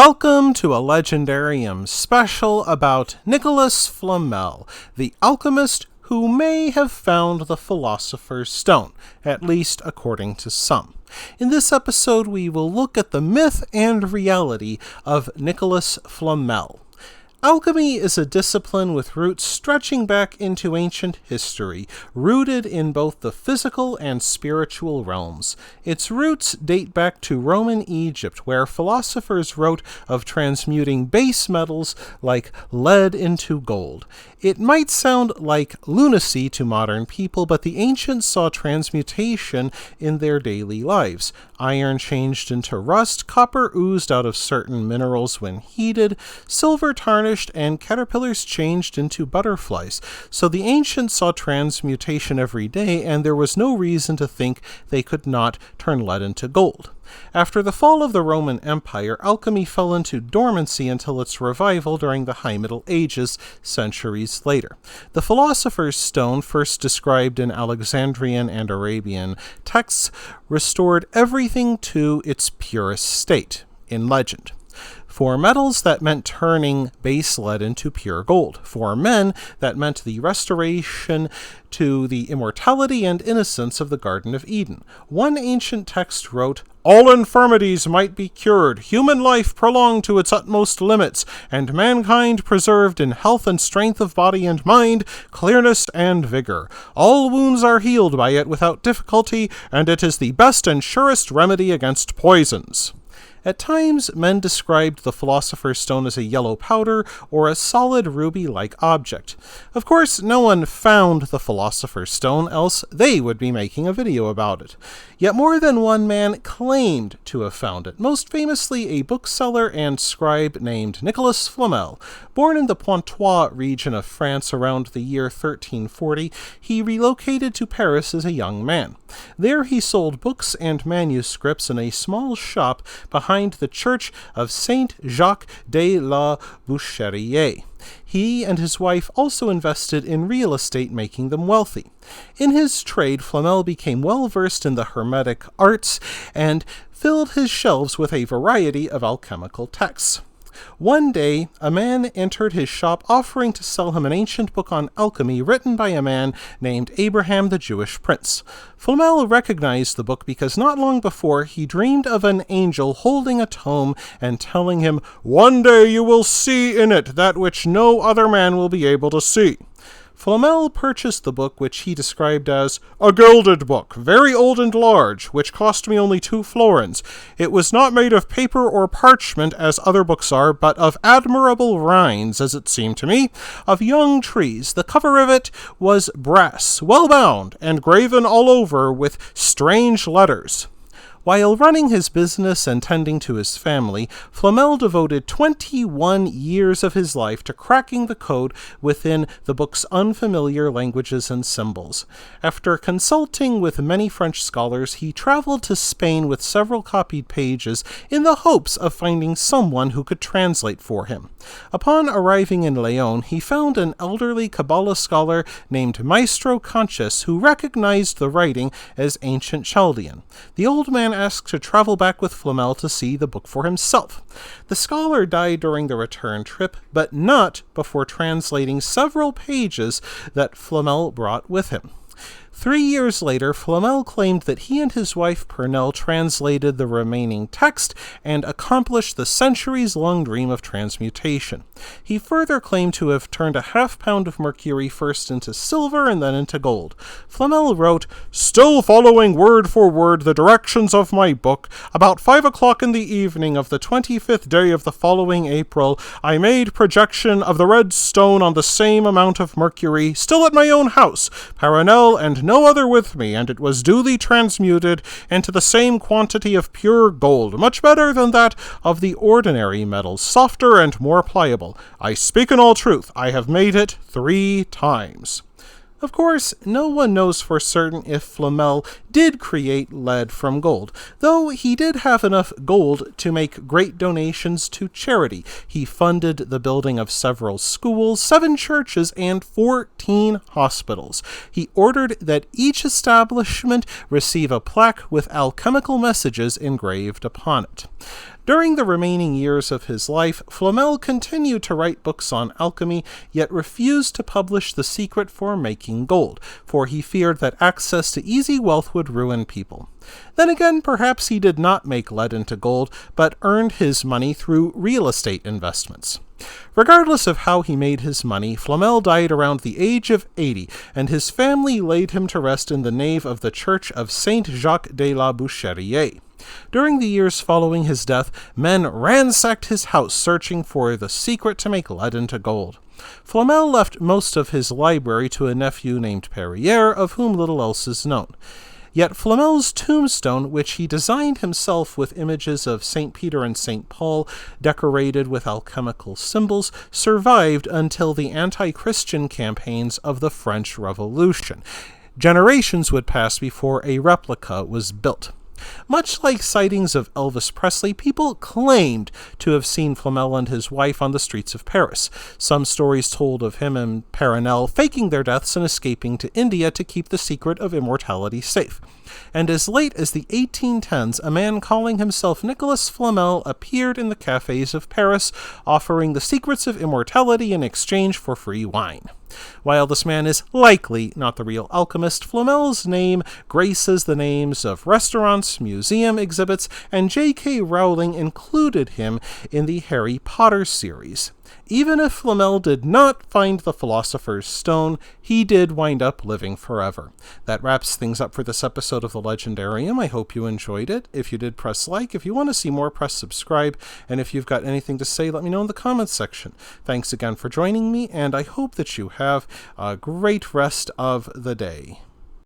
Welcome to a Legendarium special about Nicolas Flamel, the alchemist who may have found the Philosopher's Stone, at least according to some. In this episode, we will look at the myth and reality of Nicolas Flamel. Alchemy is a discipline with roots stretching back into ancient history, rooted in both the physical and spiritual realms. Its roots date back to Roman Egypt, where philosophers wrote of transmuting base metals like lead into gold. It might sound like lunacy to modern people, but the ancients saw transmutation in their daily lives. Iron changed into rust, copper oozed out of certain minerals when heated, silver tarnished, and caterpillars changed into butterflies. So the ancients saw transmutation every day, and there was no reason to think they could not turn lead into gold. After the fall of the Roman Empire, alchemy fell into dormancy until its revival during the High Middle Ages, centuries later. The Philosopher's Stone, first described in Alexandrian and Arabian texts, restored everything to its purest state, in legend. For metals, that meant turning base lead into pure gold. For men, that meant the restoration to the immortality and innocence of the Garden of Eden. One ancient text wrote, "All infirmities might be cured, human life prolonged to its utmost limits, and mankind preserved in health and strength of body and mind, clearness and vigor. All wounds are healed by it without difficulty, and it is the best and surest remedy against poisons." At times, men described the Philosopher's Stone as a yellow powder or a solid ruby-like object. Of course, no one found the Philosopher's Stone, else they would be making a video about it. Yet more than one man claimed to have found it, most famously a bookseller and scribe named Nicolas Flamel. Born in the Pontois region of France around the year 1340, he relocated to Paris as a young man. There he sold books and manuscripts in a small shop behind the church of Saint Jacques de la Boucherie. He and his wife also invested in real estate, making them wealthy. In his trade, Flamel became well versed in the hermetic arts and filled his shelves with a variety of alchemical texts. One day, a man entered his shop offering to sell him an ancient book on alchemy written by a man named Abraham the Jewish prince. Flamel recognized the book because not long before he dreamed of an angel holding a tome and telling him, "One day you will see in it that which no other man will be able to see." Flamel purchased the book, which he described as a gilded book, very old and large, which cost me only 2 florins. It was not made of paper or parchment, as other books are, but of admirable rinds, as it seemed to me, of young trees. The cover of it was brass, well bound, and graven all over with strange letters. While running his business and tending to his family, Flamel devoted 21 years of his life to cracking the code within the book's unfamiliar languages and symbols. After consulting with many French scholars, he traveled to Spain with several copied pages in the hopes of finding someone who could translate for him. Upon arriving in Leon, he found an elderly Kabbalah scholar named Maestro Conchus, who recognized the writing as ancient Chaldean. The old man asked to travel back with Flamel to see the book for himself. The scholar died during the return trip, but not before translating several pages that Flamel brought with him. 3 years later, Flamel claimed that he and his wife Pernelle translated the remaining text and accomplished the centuries-long dream of transmutation. He further claimed to have turned a half-pound of mercury first into silver and then into gold. Flamel wrote, "Still following word for word the directions of my book, about 5 o'clock in the evening of the 25th day of the following April, I made projection of the red stone on the same amount of mercury, still at my own house, Pernelle and no other with me, and it was duly transmuted into the same quantity of pure gold, much better than that of the ordinary metals, softer and more pliable. I speak in all truth, I have made it 3 times. Of course, no one knows for certain if Flamel did create lead from gold, though he did have enough gold to make great donations to charity. He funded the building of several schools, 7 churches, and 14 hospitals. He ordered that each establishment receive a plaque with alchemical messages engraved upon it. During the remaining years of his life, Flamel continued to write books on alchemy, yet refused to publish the secret for making gold, for he feared that access to easy wealth would ruin people. Then again, perhaps he did not make lead into gold, but earned his money through real estate investments. Regardless of how he made his money, Flamel died around the age of 80, and his family laid him to rest in the nave of the Church of Saint-Jacques de la Boucherie. During the years following his death, men ransacked his house searching for the secret to make lead into gold. Flamel left most of his library to a nephew named Perrier, of whom little else is known. Yet Flamel's tombstone, which he designed himself with images of St. Peter and St. Paul decorated with alchemical symbols, survived until the anti-Christian campaigns of the French Revolution. Generations would pass before a replica was built. Much like sightings of Elvis Presley, people claimed to have seen Flamel and his wife on the streets of Paris. Some stories told of him and Perronel faking their deaths and escaping to India to keep the secret of immortality safe. And as late as the 1810s, a man calling himself Nicolas Flamel appeared in the cafes of Paris, offering the secrets of immortality in exchange for free wine. While this man is likely not the real alchemist, Flamel's name graces the names of restaurants, museum exhibits, and J.K. Rowling included him in the Harry Potter series. Even if Flamel did not find the Philosopher's Stone, he did wind up living forever. That wraps things up for this episode of The Legendarium. I hope you enjoyed it. If you did, press like. If you want to see more, press subscribe. And if you've got anything to say, let me know in the comments section. Thanks again for joining me, and I hope that you have a great rest of the day.